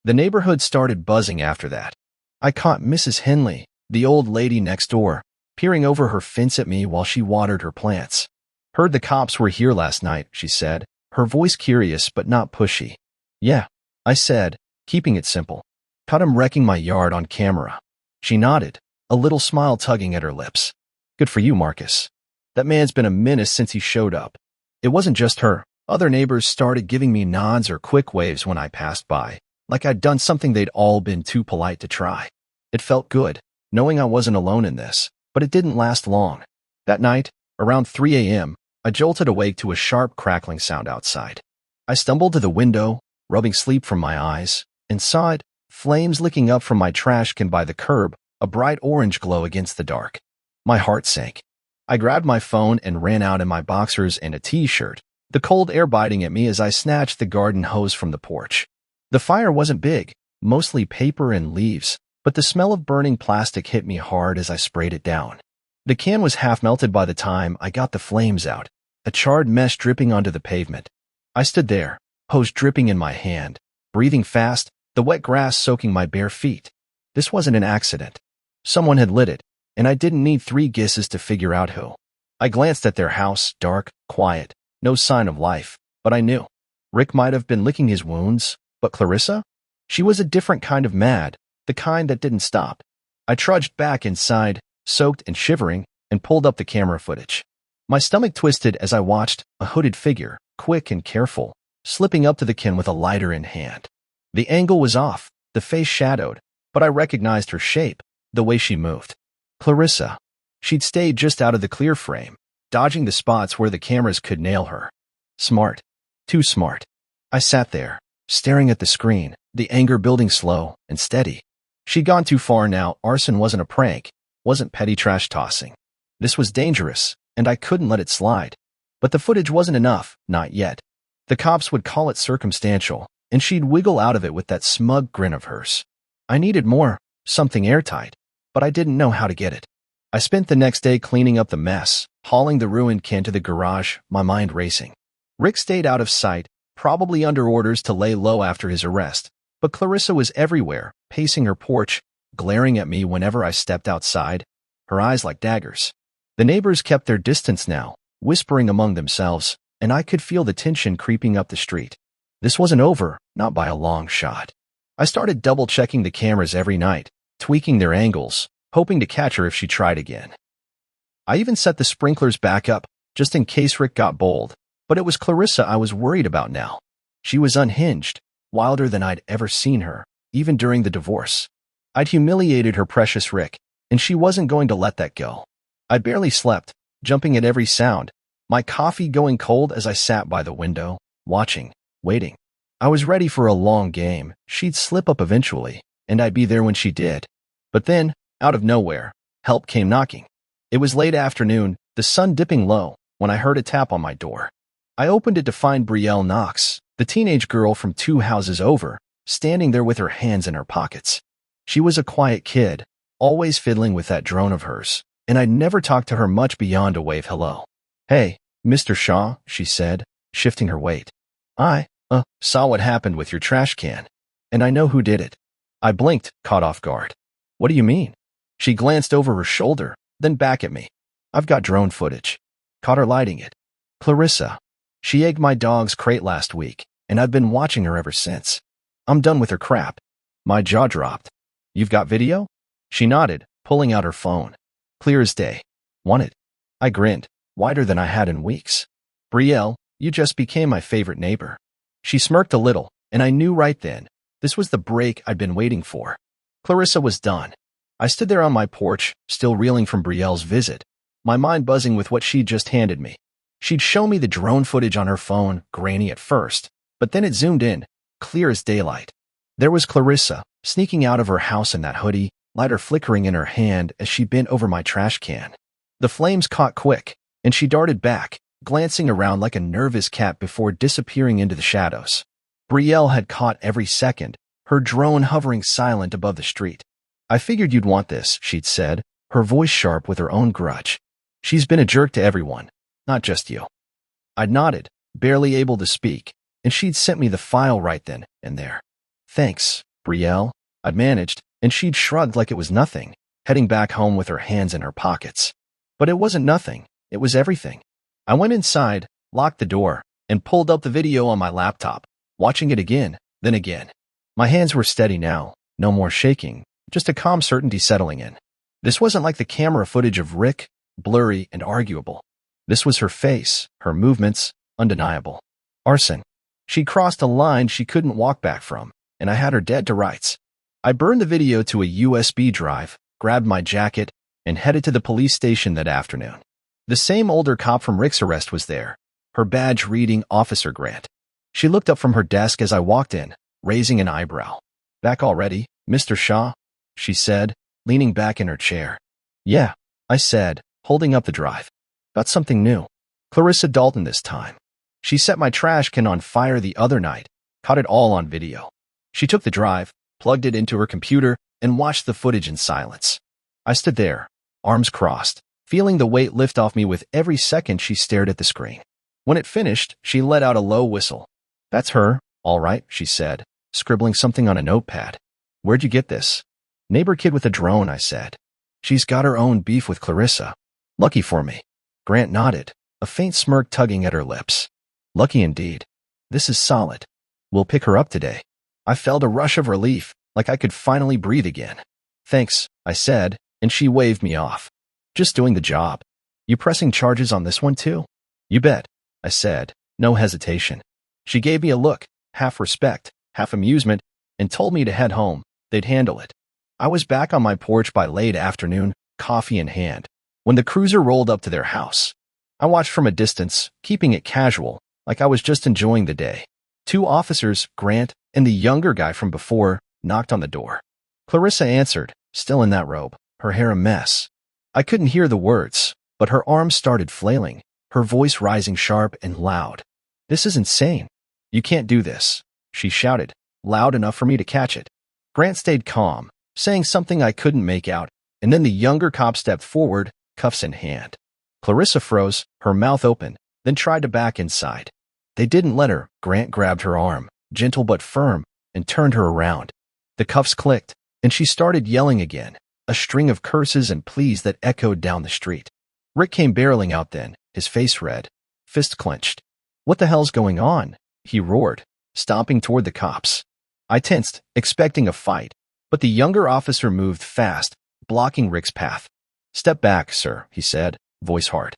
The neighborhood started buzzing after that. I caught Mrs. Henley, the old lady next door, peering over her fence at me while she watered her plants. "Heard the cops were here last night," she said, her voice curious but not pushy. "Yeah," I said, keeping it simple. "Caught him wrecking my yard on camera." She nodded, a little smile tugging at her lips. "Good for you, Marcus. That man's been a menace since he showed up." It wasn't just her. Other neighbors started giving me nods or quick waves when I passed by, like I'd done something they'd all been too polite to try. It felt good, knowing I wasn't alone in this, but it didn't last long. That night, around 3 a.m., I jolted awake to a sharp crackling sound outside. I stumbled to the window, rubbing sleep from my eyes, and saw it, flames licking up from my trash can by the curb, a bright orange glow against the dark. My heart sank. I grabbed my phone and ran out in my boxers and a t-shirt, the cold air biting at me as I snatched the garden hose from the porch. The fire wasn't big, mostly paper and leaves, but the smell of burning plastic hit me hard as I sprayed it down. The can was half melted by the time I got the flames out, a charred mess dripping onto the pavement. I stood there, hose dripping in my hand, breathing fast, the wet grass soaking my bare feet. This wasn't an accident. Someone had lit it, and I didn't need 3 guesses to figure out who. I glanced at their house, dark, quiet, no sign of life, but I knew. Rick might have been licking his wounds, but Clarissa? She was a different kind of mad, the kind that didn't stop. I trudged back inside, soaked and shivering, and pulled up the camera footage. My stomach twisted as I watched a hooded figure, quick and careful, slipping up to the kin with a lighter in hand. The angle was off, the face shadowed, but I recognized her shape, the way she moved. Clarissa. She'd stayed just out of the clear frame, dodging the spots where the cameras could nail her. Smart. Too smart. I sat there, staring at the screen, the anger building slow and steady. She'd gone too far now. Arson wasn't a prank, wasn't petty trash tossing. This was dangerous, and I couldn't let it slide. But the footage wasn't enough, not yet. The cops would call it circumstantial, and she'd wiggle out of it with that smug grin of hers. I needed more, something airtight, but I didn't know how to get it. I spent the next day cleaning up the mess, hauling the ruined kin to the garage, my mind racing. Rick stayed out of sight, probably under orders to lay low after his arrest, but Clarissa was everywhere, pacing her porch, glaring at me whenever I stepped outside, her eyes like daggers. The neighbors kept their distance now, whispering among themselves, and I could feel the tension creeping up the street. This wasn't over, not by a long shot. I started double-checking the cameras every night, tweaking their angles, hoping to catch her if she tried again. I even set the sprinklers back up, just in case Rick got bold, but it was Clarissa I was worried about now. She was unhinged, wilder than I'd ever seen her, even during the divorce. I'd humiliated her precious Rick, and she wasn't going to let that go. I barely slept, jumping at every sound, my coffee going cold as I sat by the window, watching, waiting. I was ready for a long game. She'd slip up eventually, and I'd be there when she did. But then, out of nowhere, help came knocking. It was late afternoon, the sun dipping low, when I heard a tap on my door. I opened it to find Brielle Knox, the teenage girl from 2 houses over, standing there with her hands in her pockets. She was a quiet kid, always fiddling with that drone of hers, and I'd never talked to her much beyond a wave hello. "Hey, Mr. Shaw," she said, shifting her weight. "I, saw what happened with your trash can, and I know who did it." I blinked, caught off guard. "What do you mean?" She glanced over her shoulder, then back at me. "I've got drone footage." Caught her lighting it. "Clarissa. She egged my dog's crate last week, and I've been watching her ever since. I'm done with her crap." My jaw dropped. "You've got video?" She nodded, pulling out her phone. Clear as day. "Want it?" I grinned, wider than I had in weeks. "Brielle, you just became my favorite neighbor." She smirked a little, and I knew right then, this was the break I'd been waiting for. Clarissa was done. I stood there on my porch, still reeling from Brielle's visit, my mind buzzing with what she'd just handed me. She'd show me the drone footage on her phone, grainy at first, but then it zoomed in, clear as daylight. There was Clarissa, sneaking out of her house in that hoodie, lighter flickering in her hand as she bent over my trash can. The flames caught quick, and she darted back, glancing around like a nervous cat before disappearing into the shadows. Brielle had caught every second, her drone hovering silent above the street. "I figured you'd want this," she'd said, her voice sharp with her own grudge. "She's been a jerk to everyone, not just you." I'd nodded, barely able to speak, and she'd sent me the file right then and there. "Thanks, Brielle," I'd managed, and she'd shrugged like it was nothing, heading back home with her hands in her pockets. But it wasn't nothing, it was everything. I went inside, locked the door, and pulled up the video on my laptop, watching it again, then again. My hands were steady now, no more shaking, just a calm certainty settling in. This wasn't like the camera footage of Rick, blurry and arguable. This was her face, her movements, undeniable. Arson. She'd crossed a line she couldn't walk back from, and I had her dead to rights. I burned the video to a USB drive, grabbed my jacket, and headed to the police station that afternoon. The same older cop from Rick's arrest was there, her badge reading Officer Grant. She looked up from her desk as I walked in, raising an eyebrow. "Back already, Mr. Shaw?" she said, leaning back in her chair. "Yeah," I said, holding up the drive. "Got something new. Clarissa Dalton this time. She set my trash can on fire the other night, caught it all on video." She took the drive, plugged it into her computer, and watched the footage in silence. I stood there, arms crossed, feeling the weight lift off me with every second she stared at the screen. When it finished, she let out a low whistle. "That's her, all right," she said, scribbling something on a notepad. "Where'd you get this?" "Neighbor kid with a drone," I said. "She's got her own beef with Clarissa." "Lucky for me." Grant nodded, a faint smirk tugging at her lips. "Lucky indeed. This is solid. We'll pick her up today." I felt a rush of relief, like I could finally breathe again. Thanks, I said, and she waved me off. Just doing the job. You pressing charges on this one too? You bet, I said, no hesitation. She gave me a look, half respect, half amusement, and told me to head home. They'd handle it. I was back on my porch by late afternoon, coffee in hand, when the cruiser rolled up to their house. I watched from a distance, keeping it casual, like I was just enjoying the day. 2 officers, Grant and the younger guy from before, knocked on the door. Clarissa answered, still in that robe, her hair a mess. I couldn't hear the words, but her arms started flailing, her voice rising sharp and loud. This is insane. You can't do this, she shouted, loud enough for me to catch it. Grant stayed calm, saying something I couldn't make out, and then the younger cop stepped forward, cuffs in hand. Clarissa froze, her mouth open, then tried to back inside. They didn't let her. Grant grabbed her arm, gentle but firm, and turned her around. The cuffs clicked, and she started yelling again, a string of curses and pleas that echoed down the street. Rick came barreling out then, his face red, fist clenched. What the hell's going on? He roared, stomping toward the cops. I tensed, expecting a fight, but the younger officer moved fast, blocking Rick's path. Step back, sir, he said, voice hard.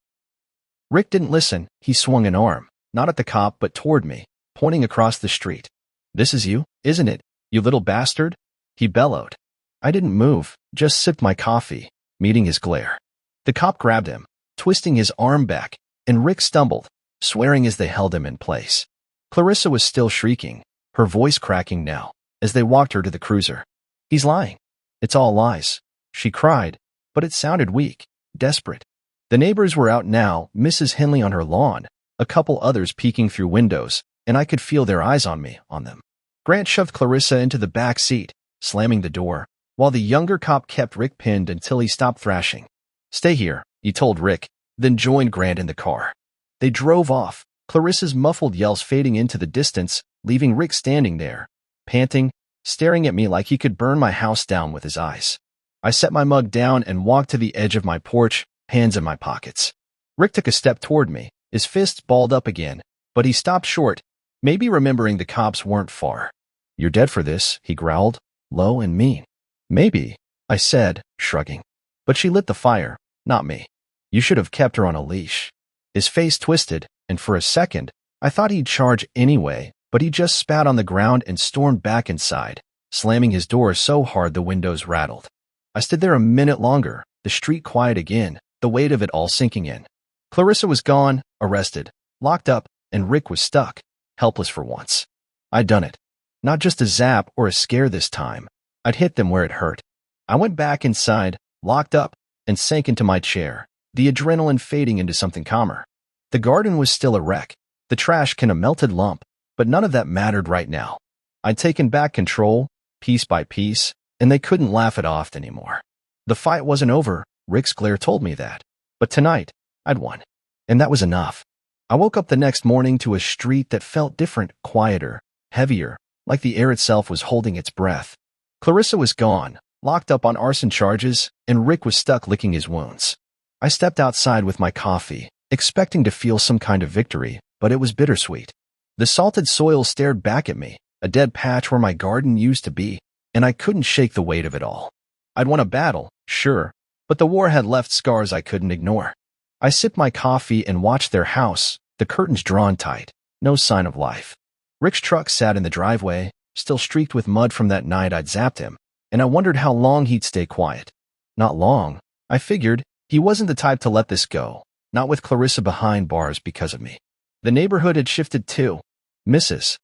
Rick didn't listen. He swung an arm, not at the cop but toward me, pointing across the street. This is you, isn't it, you little bastard? He bellowed. I didn't move, just sipped my coffee, meeting his glare. The cop grabbed him, twisting his arm back, and Rick stumbled, swearing as they held him in place. Clarissa was still shrieking, her voice cracking now, as they walked her to the cruiser. He's lying. It's all lies, she cried, but it sounded weak, desperate. The neighbors were out now, Mrs. Henley on her lawn, a couple others peeking through windows, and I could feel their eyes on them. Grant shoved Clarissa into the back seat, slamming the door, while the younger cop kept Rick pinned until he stopped thrashing. Stay here, he told Rick, then joined Grant in the car. They drove off, Clarissa's muffled yells fading into the distance, leaving Rick standing there, panting, staring at me like he could burn my house down with his eyes. I set my mug down and walked to the edge of my porch, hands in my pockets. Rick took a step toward me, his fists balled up again, but he stopped short, maybe remembering the cops weren't far. You're dead for this, he growled, low and mean. Maybe, I said, shrugging. But she lit the fire, not me. You should have kept her on a leash. His face twisted, and for a second, I thought he'd charge anyway, but he just spat on the ground and stormed back inside, slamming his door so hard the windows rattled. I stood there a minute longer, the street quiet again, the weight of it all sinking in. Clarissa was gone, arrested, locked up, and Rick was stuck, helpless for once. I'd done it. Not just a zap or a scare this time. I'd hit them where it hurt. I went back inside, locked up, and sank into my chair, the adrenaline fading into something calmer. The garden was still a wreck, the trash can a melted lump, but none of that mattered right now. I'd taken back control, piece by piece, and they couldn't laugh it off anymore. The fight wasn't over, Rick's glare told me that. But tonight, I'd won. And that was enough. I woke up the next morning to a street that felt different, quieter, heavier, like the air itself was holding its breath. Clarissa was gone, locked up on arson charges, and Rick was stuck licking his wounds. I stepped outside with my coffee, expecting to feel some kind of victory, but it was bittersweet. The salted soil stared back at me, a dead patch where my garden used to be, and I couldn't shake the weight of it all. I'd won a battle, sure, but the war had left scars I couldn't ignore. I sipped my coffee and watched their house, the curtains drawn tight, no sign of life. Rick's truck sat in the driveway, still streaked with mud from that night I'd zapped him, and I wondered how long he'd stay quiet. Not long, I figured. He wasn't the type to let this go, not with Clarissa behind bars because of me. The neighborhood had shifted too. Mrs.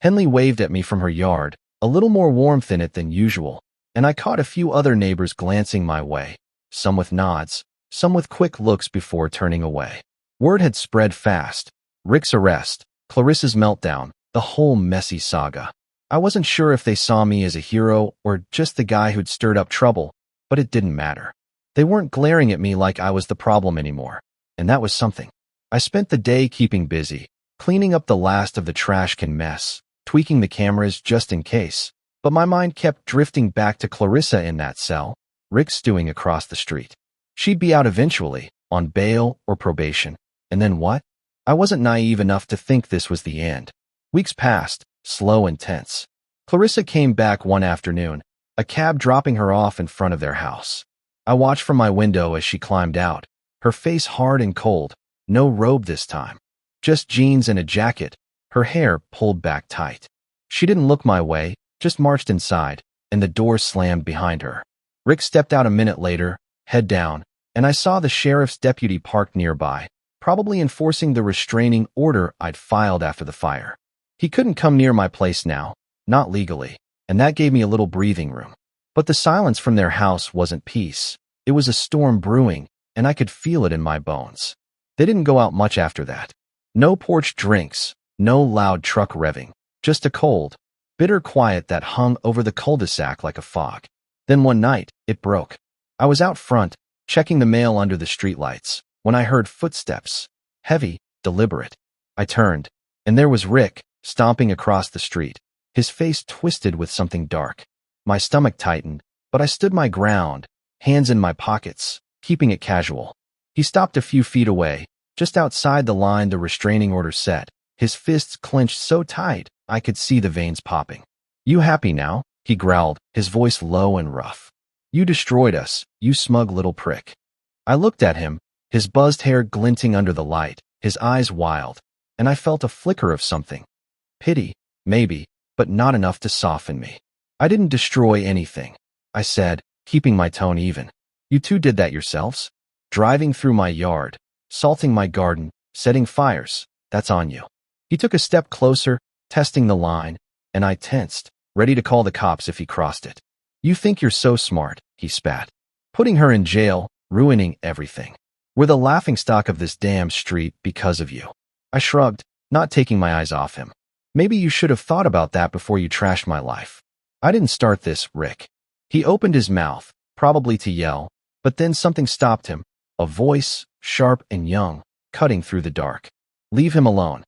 Henley waved at me from her yard, a little more warmth in it than usual, and I caught a few other neighbors glancing my way, some with nods, some with quick looks before turning away. Word had spread fast. Rick's arrest, Clarissa's meltdown, the whole messy saga. I wasn't sure if they saw me as a hero or just the guy who'd stirred up trouble, but it didn't matter. They weren't glaring at me like I was the problem anymore, and that was something. I spent the day keeping busy, cleaning up the last of the trash can mess, tweaking the cameras just in case, but my mind kept drifting back to Clarissa in that cell, Rick stewing across the street. She'd be out eventually, on bail or probation, and then what? I wasn't naive enough to think this was the end. Weeks passed, slow and tense. Clarissa came back one afternoon, a cab dropping her off in front of their house. I watched from my window as she climbed out, her face hard and cold, no robe this time. Just jeans and a jacket, her hair pulled back tight. She didn't look my way, just marched inside, and the door slammed behind her. Rick stepped out a minute later, head down, and I saw the sheriff's deputy parked nearby, probably enforcing the restraining order I'd filed after the fire. He couldn't come near my place now, not legally, and that gave me a little breathing room. But the silence from their house wasn't peace. It was a storm brewing, and I could feel it in my bones. They didn't go out much after that. No porch drinks, no loud truck revving, just a cold, bitter quiet that hung over the cul-de-sac like a fog. Then one night, it broke. I was out front, checking the mail under the streetlights, when I heard footsteps, heavy, deliberate. I turned, and there was Rick, stomping across the street, his face twisted with something dark. My stomach tightened, but I stood my ground, hands in my pockets, keeping it casual. He stopped a few feet away, just outside the line the restraining order set, his fists clenched so tight I could see the veins popping. "You happy now?" he growled, his voice low and rough. "You destroyed us, you smug little prick." I looked at him, his buzzed hair glinting under the light, his eyes wild, and I felt a flicker of something. Pity, maybe, but not enough to soften me. "I didn't destroy anything," I said, keeping my tone even. "You two did that yourselves. Driving through my yard, salting my garden, setting fires, that's on you." He took a step closer, testing the line, and I tensed, ready to call the cops if he crossed it. "You think you're so smart," he spat. "Putting her in jail, ruining everything. We're the laughingstock of this damn street because of you." I shrugged, not taking my eyes off him. "Maybe you should have thought about that before you trashed my life." "I didn't start this, Rick." He opened his mouth, probably to yell, but then something stopped him, a voice, sharp and young, cutting through the dark. "Leave him alone."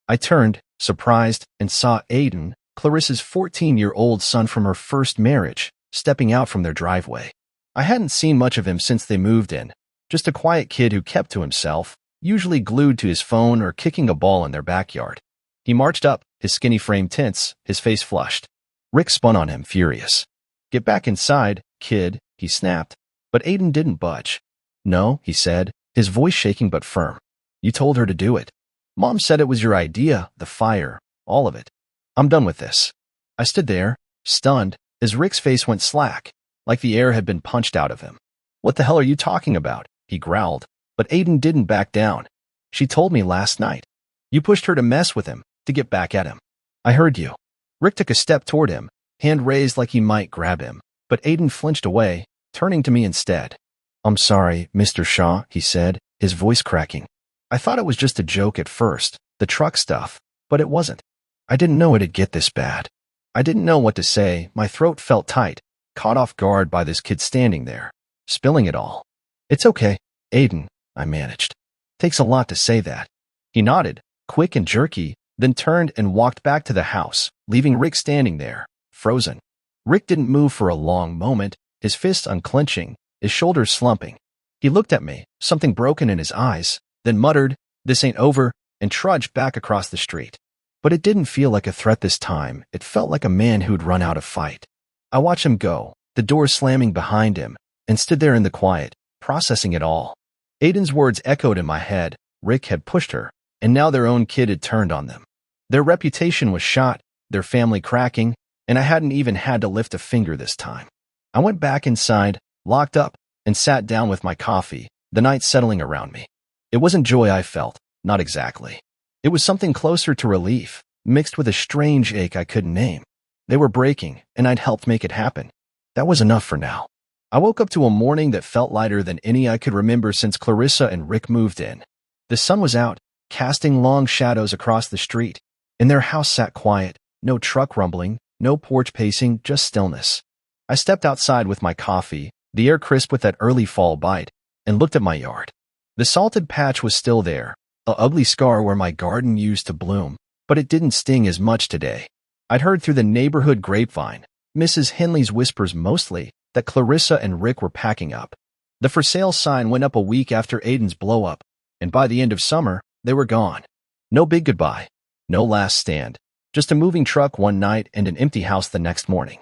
I turned, surprised, and saw Aiden, Clarissa's 14-year-old son from her first marriage, stepping out from their driveway. I hadn't seen much of him since they moved in, just a quiet kid who kept to himself, usually glued to his phone or kicking a ball in their backyard. He marched up, his skinny frame tense, his face flushed. Rick spun on him, furious. "Get back inside, kid," he snapped. But Aiden didn't budge. "No," he said, his voice shaking but firm. "You told her to do it. Mom said it was your idea, the fire, all of it. I'm done with this." I stood there, stunned, as Rick's face went slack, like the air had been punched out of him. "What the hell are you talking about?" he growled. But Aiden didn't back down. "She told me last night. You pushed her to mess with him, to get back at him." "I heard you." Rick took a step toward him, hand raised like he might grab him, but Aiden flinched away, turning to me instead. "I'm sorry, Mr. Shaw," he said, his voice cracking. "I thought it was just a joke at first, the truck stuff, but it wasn't. I didn't know it'd get this bad." I didn't know what to say, my throat felt tight, caught off guard by this kid standing there, spilling it all. "It's okay, Aiden," I managed. "Takes a lot to say that." He nodded, quick and jerky, then turned and walked back to the house, leaving Rick standing there, frozen. Rick didn't move for a long moment, his fists unclenching, his shoulders slumping. He looked at me, something broken in his eyes, then muttered, "This ain't over," and trudged back across the street. But it didn't feel like a threat this time, it felt like a man who'd run out of fight. I watched him go, the door slamming behind him, and stood there in the quiet, processing it all. Aiden's words echoed in my head. Rick had pushed her, and now their own kid had turned on them. Their reputation was shot, their family cracking, and I hadn't even had to lift a finger this time. I went back inside, locked up, and sat down with my coffee, the night settling around me. It wasn't joy I felt, not exactly. It was something closer to relief, mixed with a strange ache I couldn't name. They were breaking, and I'd helped make it happen. That was enough for now. I woke up to a morning that felt lighter than any I could remember since Clarissa and Rick moved in. The sun was out, casting long shadows across the street, and their house sat quiet, no truck rumbling, no porch pacing, just stillness. I stepped outside with my coffee, the air crisp with that early fall bite, and looked at my yard. The salted patch was still there, an ugly scar where my garden used to bloom, but it didn't sting as much today. I'd heard through the neighborhood grapevine, Mrs. Henley's whispers mostly, that Clarissa and Rick were packing up. The for sale sign went up a week after Aiden's blow-up, and by the end of summer, they were gone. No big goodbye, no last stand, Just a moving truck one night and an empty house the next morning.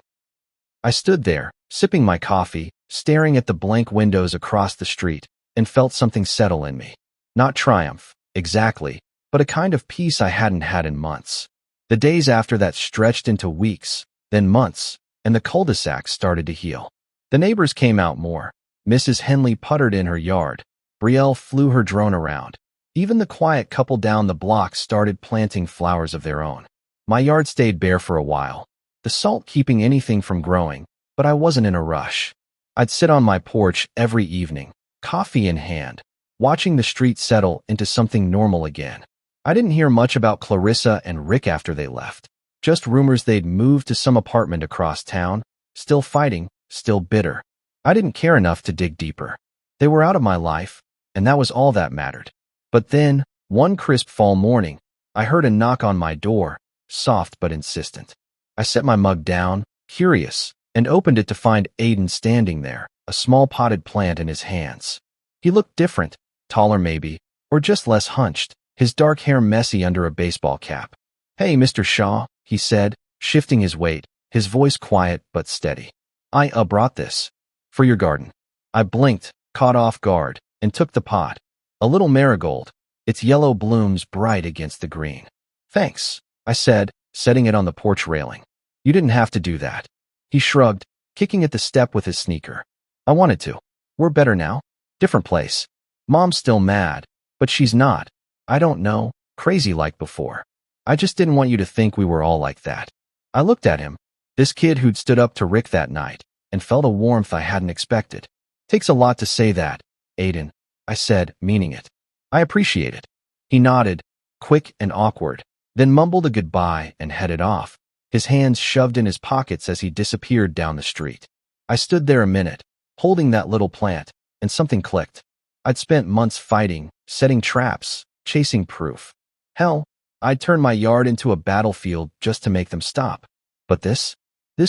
I stood there, sipping my coffee, staring at the blank windows across the street, and felt something settle in me. Not triumph, exactly, but a kind of peace I hadn't had in months. The days after that stretched into weeks, then months, and the cul-de-sac started to heal. The neighbors came out more. Mrs. Henley puttered in her yard. Brielle flew her drone around. Even the quiet couple down the block started planting flowers of their own. My yard stayed bare for a while, the salt keeping anything from growing, but I wasn't in a rush. I'd sit on my porch every evening, coffee in hand, watching the street settle into something normal again. I didn't hear much about Clarissa and Rick after they left. Just rumors they'd moved to some apartment across town, still fighting, still bitter. I didn't care enough to dig deeper. They were out of my life, and that was all that mattered. But then, one crisp fall morning, I heard a knock on my door, soft but insistent. I set my mug down, curious, and opened it to find Aiden standing there, a small potted plant in his hands. He looked different, taller maybe, or just less hunched, his dark hair messy under a baseball cap. "Hey, Mr. Shaw," he said, shifting his weight, his voice quiet but steady. "I brought this. For your garden." I blinked, caught off guard, and took the pot. A little marigold, its yellow blooms bright against the green. "Thanks," I said, setting it on the porch railing. "You didn't have to do that." He shrugged, kicking at the step with his sneaker. "I wanted to. We're better now. Different place. Mom's still mad, but she's not, I don't know, crazy like before. I just didn't want you to think we were all like that." I looked at him, this kid who'd stood up to Rick that night, and felt a warmth I hadn't expected. "Takes a lot to say that, Aiden," I said, meaning it. "I appreciate it." He nodded, quick and awkward, then mumbled a goodbye and headed off, his hands shoved in his pockets as he disappeared down the street. I stood there a minute, holding that little plant, and something clicked. I'd spent months fighting, setting traps, chasing proof. Hell, I'd turned my yard into a battlefield just to make them stop. But this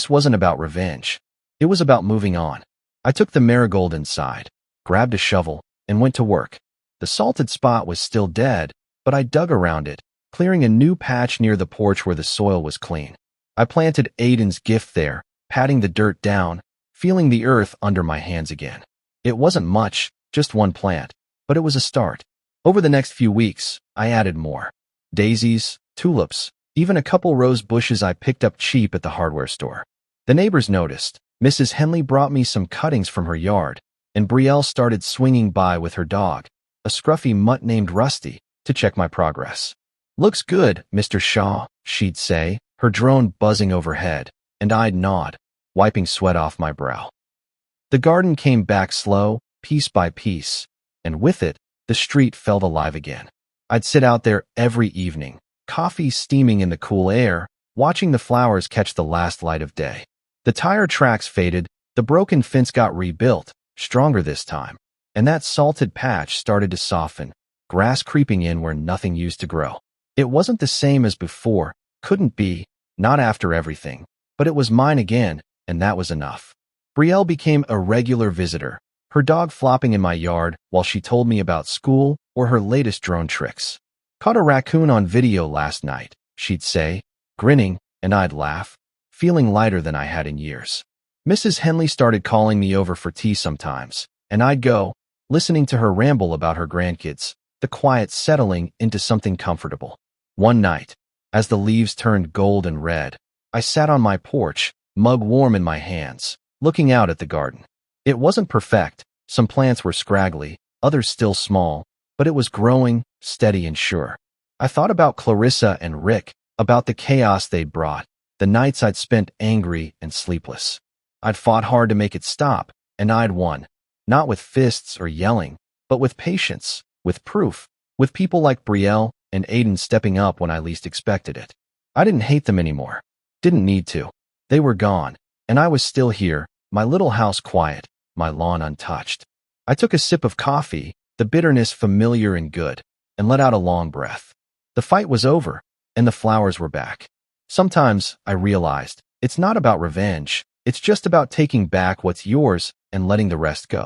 wasn't about revenge. It was about moving on. I took the marigold inside, grabbed a shovel, and went to work. The salted spot was still dead, but I dug around it, clearing a new patch near the porch where the soil was clean. I planted Aiden's gift there, patting the dirt down, feeling the earth under my hands again. It wasn't much, just one plant, but it was a start. Over the next few weeks, I added more. Daisies, tulips, even a couple rose bushes I picked up cheap at the hardware store. The neighbors noticed. Mrs. Henley brought me some cuttings from her yard, and Brielle started swinging by with her dog, a scruffy mutt named Rusty, to check my progress. "Looks good, Mr. Shaw," she'd say, her drone buzzing overhead, and I'd nod, wiping sweat off my brow. The garden came back slow, piece by piece, and with it, the street felt alive again. I'd sit out there every evening, coffee steaming in the cool air, watching the flowers catch the last light of day. The tire tracks faded, the broken fence got rebuilt, stronger this time, and that salted patch started to soften, grass creeping in where nothing used to grow. It wasn't the same as before, couldn't be, not after everything, but it was mine again, and that was enough. Brielle became a regular visitor, her dog flopping in my yard while she told me about school or her latest drone tricks. "Caught a raccoon on video last night," she'd say, grinning, and I'd laugh, feeling lighter than I had in years. Mrs. Henley started calling me over for tea sometimes, and I'd go, listening to her ramble about her grandkids, the quiet settling into something comfortable. One night, as the leaves turned gold and red, I sat on my porch, mug warm in my hands, looking out at the garden. It wasn't perfect, some plants were scraggly, others still small, but it was growing, steady and sure. I thought about Clarissa and Rick, about the chaos they'd brought, the nights I'd spent angry and sleepless. I'd fought hard to make it stop, and I'd won. Not with fists or yelling, but with patience, with proof, with people like Brielle and Aiden stepping up when I least expected it. I didn't hate them anymore. Didn't need to. They were gone, and I was still here, my little house quiet, my lawn untouched. I took a sip of coffee, the bitterness familiar and good, and let out a long breath. The fight was over, and the flowers were back. Sometimes, I realized, it's not about revenge, it's just about taking back what's yours and letting the rest go.